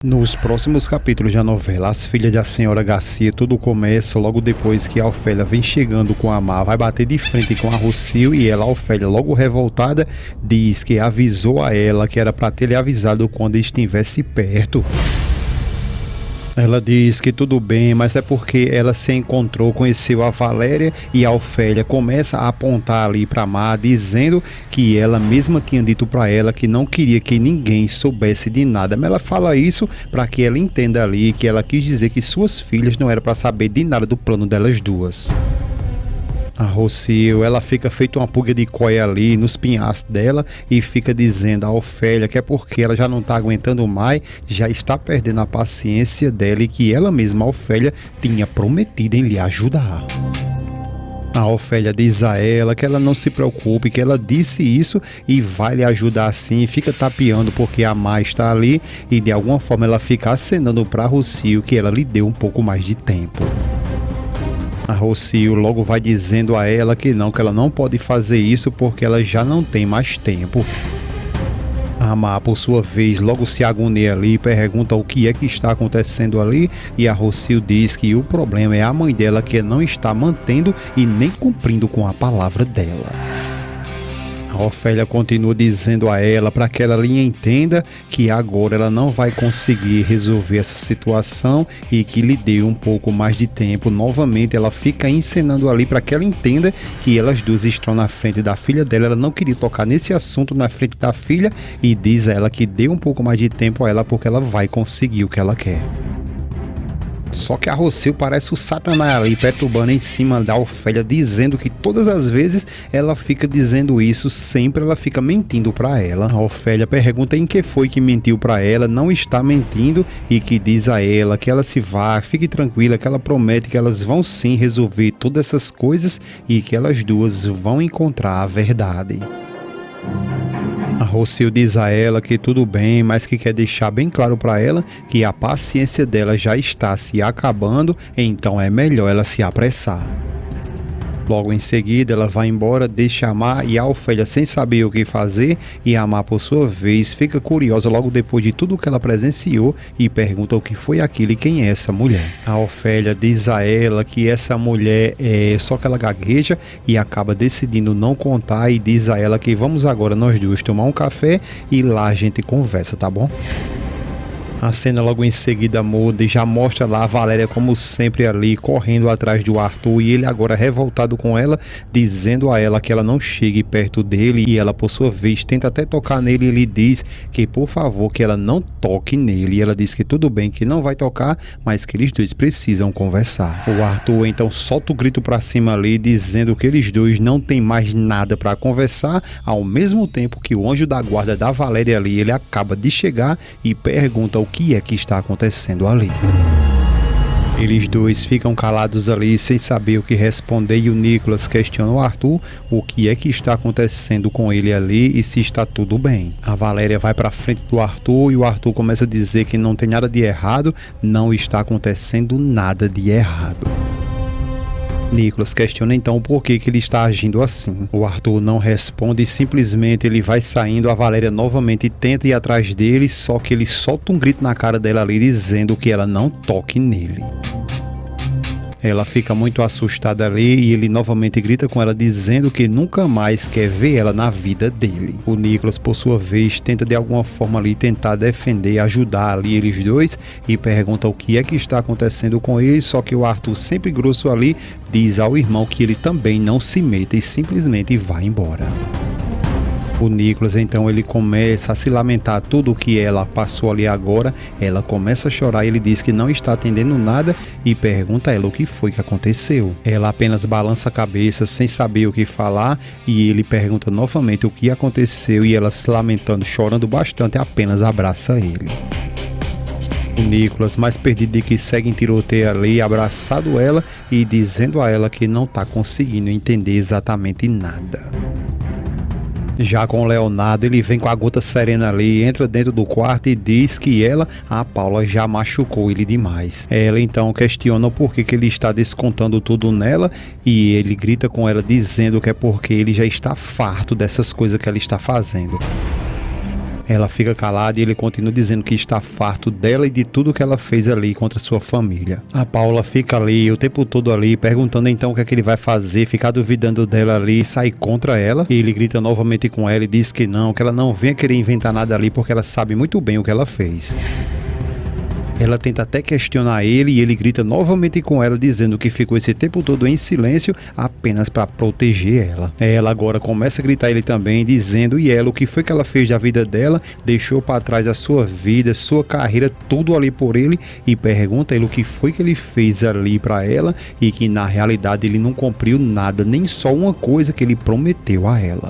Nos próximos capítulos da novela, as filhas da senhora Garcia, tudo começa logo depois que a Ofélia vem chegando com a Má, vai bater de frente com a Rocio e ela, a Ofélia, logo revoltada, diz que avisou a ela que era para ter lhe avisado quando estivesse perto. Ela diz que tudo bem, mas é porque ela se encontrou, conheceu a Valéria e a Ofélia começa a apontar ali para Má, dizendo que ela mesma tinha dito para ela que não queria que ninguém soubesse de nada. Mas ela fala isso para que ela entenda ali que ela quis dizer que suas filhas não eram para saber de nada do plano delas duas. A Rocio, ela fica feito uma pulga de coia ali nos pinhais dela e fica dizendo a Ofélia que é porque ela já não tá aguentando mais, já está perdendo a paciência dela e que ela mesma, a Ofélia, tinha prometido em lhe ajudar. A Ofélia diz a ela que ela não se preocupe, que ela disse isso e vai lhe ajudar sim, fica tapeando porque a Má está ali e de alguma forma ela fica acenando para a Rocio que ela lhe deu um pouco mais de tempo. A Rocio logo vai dizendo a ela que ela não pode fazer isso porque ela já não tem mais tempo. A Má, por sua vez, logo se agonia ali e pergunta o que é que está acontecendo ali e a Rocio diz que o problema é a mãe dela que não está mantendo e nem cumprindo com a palavra dela. A Ofélia continua dizendo a ela para que ela lhe entenda que agora ela não vai conseguir resolver essa situação e que lhe dê um pouco mais de tempo. Novamente ela fica encenando ali para que ela entenda que elas duas estão na frente da filha dela. Ela não queria tocar nesse assunto na frente da filha e diz a ela que dê um pouco mais de tempo a ela porque ela vai conseguir o que ela quer. Só que a Rocio parece o Satanás ali perturbando em cima da Ofélia, dizendo que todas as vezes ela fica dizendo isso, sempre ela fica mentindo para ela. A Ofélia pergunta em que foi que mentiu para ela, não está mentindo e que diz a ela que ela se vá, fique tranquila, que ela promete que elas vão sim resolver todas essas coisas e que elas duas vão encontrar a verdade. A Rocio diz a ela que tudo bem, mas que quer deixar bem claro para ela que a paciência dela já está se acabando, então é melhor ela se apressar. Logo em seguida ela vai embora, deixa a Má e a Ofélia sem saber o que fazer e a Má por sua vez fica curiosa logo depois de tudo que ela presenciou e pergunta o que foi aquilo e quem é essa mulher. A Ofélia diz a ela que essa mulher só que ela gagueja e acaba decidindo não contar e diz a ela que vamos agora nós duas tomar um café e lá a gente conversa, tá bom? A cena logo em seguida muda e já mostra lá a Valéria como sempre ali, correndo atrás do Arthur e ele agora revoltado com ela, dizendo a ela que ela não chegue perto dele e ela por sua vez tenta até tocar nele e ele diz que por favor que ela não toque nele e ela diz que tudo bem, que não vai tocar, mas que eles dois precisam conversar. O Arthur então solta o grito pra cima ali, dizendo que eles dois não tem mais nada pra conversar, ao mesmo tempo que o anjo da guarda da Valéria ali, ele acaba de chegar e pergunta o que é que está acontecendo ali. Eles dois ficam calados ali sem saber o que responder e o Nicolas questiona o Arthur o que é que está acontecendo com ele ali e se está tudo bem. A Valéria vai para frente do Arthur e o Arthur começa a dizer que não tem nada de errado, não está acontecendo nada de errado. Nicolas questiona então o porquê que ele está agindo assim. O Arthur não responde e simplesmente ele vai saindo. A Valéria novamente tenta ir atrás dele, só que ele solta um grito na cara dela ali dizendo que ela não toque nele. Ela fica muito assustada ali e ele novamente grita com ela dizendo que nunca mais quer ver ela na vida dele. O Nicolas, por sua vez, tenta de alguma forma ali tentar defender, ajudar ali eles dois e pergunta o que é que está acontecendo com ele, só que o Arthur, sempre grosso ali, diz ao irmão que ele também não se meta e simplesmente vai embora. O Nicolas então ele começa a se lamentar tudo o que ela passou ali agora, ela começa a chorar e ele diz que não está atendendo nada e pergunta a ela o que foi que aconteceu. Ela apenas balança a cabeça sem saber o que falar e ele pergunta novamente o que aconteceu e ela se lamentando, chorando bastante, apenas abraça ele. O Nicolas, mais perdido de que segue em tiroteio ali, abraçado ela e dizendo a ela que não está conseguindo entender exatamente nada. Já com o Leonardo, ele vem com a gota serena ali, entra dentro do quarto e diz que ela, a Paula, já machucou ele demais. Ela então questiona o porquê que ele está descontando tudo nela e ele grita com ela dizendo que é porque ele já está farto dessas coisas que ela está fazendo. Ela fica calada e ele continua dizendo que está farto dela e de tudo que ela fez ali contra sua família. A Paula fica ali o tempo todo ali, perguntando então o que é que ele vai fazer, ficar duvidando dela ali e sair contra ela. E ele grita novamente com ela e diz que ela não venha querer inventar nada ali porque ela sabe muito bem o que ela fez. Ela tenta até questionar ele e ele grita novamente com ela, dizendo que ficou esse tempo todo em silêncio apenas para proteger ela. Ela agora começa a gritar ele também, dizendo o que foi que ela fez da vida dela, deixou para trás a sua vida, sua carreira, tudo ali por ele, e pergunta ele o que foi que ele fez ali para ela e que na realidade ele não cumpriu nada, nem só uma coisa que ele prometeu a ela.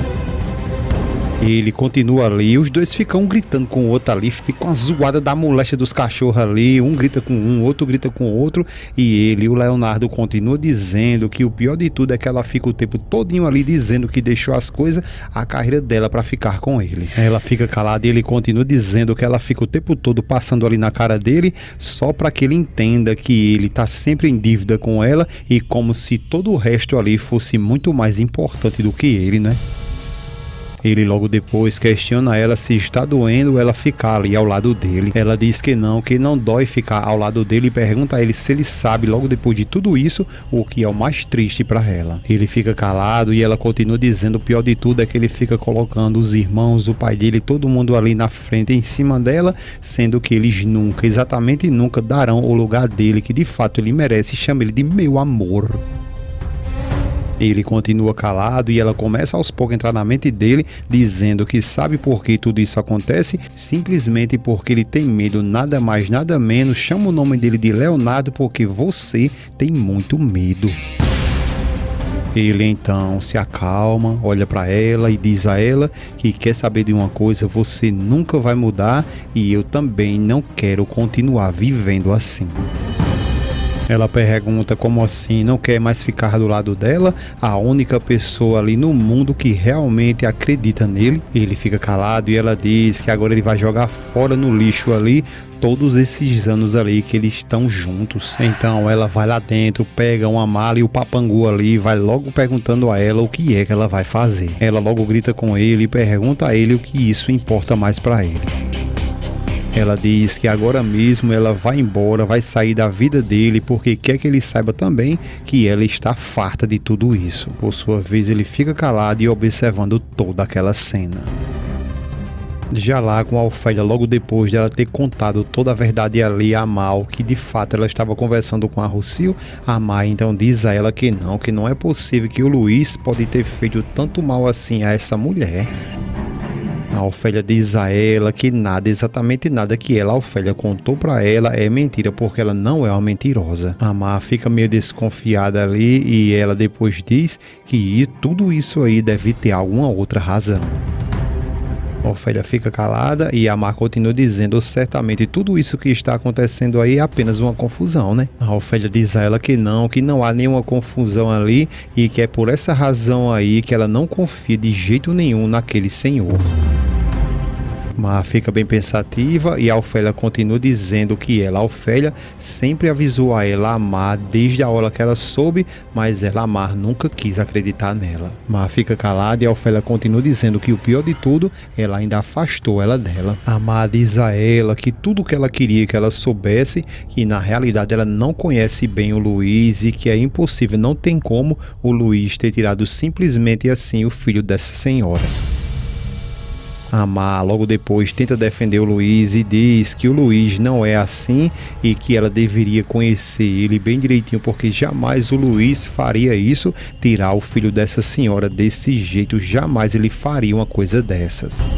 Ele continua ali, os dois ficam um gritando com o outro ali, ficam uma zoada da moléstia dos cachorros ali, um grita com um, outro grita com o outro, e o Leonardo, continua dizendo que o pior de tudo é que ela fica o tempo todinho ali dizendo que deixou as coisas, a carreira dela para ficar com ele. Ela fica calada e ele continua dizendo que ela fica o tempo todo passando ali na cara dele, só para que ele entenda que ele tá sempre em dívida com ela e como se todo o resto ali fosse muito mais importante do que ele, né? Ele logo depois questiona ela se está doendo ela ficar ali ao lado dele. Ela diz que não dói ficar ao lado dele e pergunta a ele se ele sabe, logo depois de tudo isso, o que é o mais triste para ela. Ele fica calado e ela continua dizendo o pior de tudo é que ele fica colocando os irmãos, o pai dele, todo mundo ali na frente, em cima dela, sendo que eles nunca, exatamente nunca, darão o lugar dele que de fato ele merece, chama ele de meu amor. Ele continua calado e ela começa aos poucos a entrar na mente dele, dizendo que sabe por que tudo isso acontece, simplesmente porque ele tem medo, nada mais, nada menos, chama o nome dele de Leonardo porque você tem muito medo. Ele então se acalma, olha para ela e diz a ela que quer saber de uma coisa, você nunca vai mudar e eu também não quero continuar vivendo assim. Ela pergunta como assim, não quer mais ficar do lado dela, a única pessoa ali no mundo que realmente acredita nele. Ele fica calado e ela diz que agora ele vai jogar fora no lixo ali todos esses anos ali que eles estão juntos. Então ela vai lá dentro, pega uma mala e o papangu ali, vai logo perguntando a ela o que é que ela vai fazer. Ela logo grita com ele e pergunta a ele o que isso importa mais para ele. Ela diz que agora mesmo ela vai embora, vai sair da vida dele porque quer que ele saiba também que ela está farta de tudo isso. Por sua vez ele fica calado e observando toda aquela cena. Já lá com a Ofélia, logo depois dela ter contado toda a verdade ali a Mal, que de fato ela estava conversando com a Rocio, a Mai então diz a ela que não é possível que o Luiz pode ter feito tanto mal assim a essa mulher. A Ofélia diz a ela que nada, exatamente nada que ela, a Ofélia, contou pra ela é mentira, porque ela não é uma mentirosa. A Mar fica meio desconfiada ali e ela depois diz que tudo isso aí deve ter alguma outra razão. A Ofélia fica calada e a Mar continua dizendo certamente tudo isso que está acontecendo aí é apenas uma confusão, né? A Ofélia diz a ela que não há nenhuma confusão ali e que é por essa razão aí que ela não confia de jeito nenhum naquele senhor. Mar fica bem pensativa e a Ofélia continua dizendo que ela, a Ofélia, sempre avisou a ela, a Mar, desde a hora que ela soube, mas ela, a Mar, nunca quis acreditar nela. Mar fica calada e a Ofélia continua dizendo que o pior de tudo, ela ainda afastou ela dela. A Mar diz a ela que tudo que ela queria que ela soubesse, que na realidade ela não conhece bem o Luiz e que é impossível, não tem como o Luiz ter tirado simplesmente assim o filho dessa senhora. A Mar logo depois tenta defender o Luiz e diz que o Luiz não é assim e que ela deveria conhecer ele bem direitinho porque jamais o Luiz faria isso, tirar o filho dessa senhora desse jeito, jamais ele faria uma coisa dessas.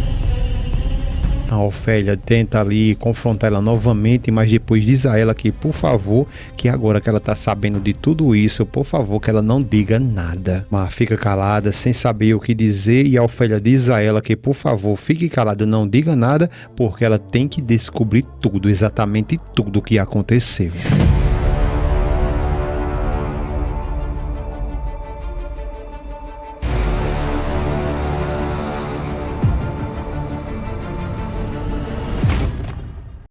A Ofélia tenta ali confrontar ela novamente, mas depois diz a ela que, por favor, que agora que ela tá sabendo de tudo isso, por favor, que ela não diga nada. Mas fica calada, sem saber o que dizer, e a Ofélia diz a ela que, por favor, fique calada, não diga nada, porque ela tem que descobrir tudo, exatamente tudo o que aconteceu.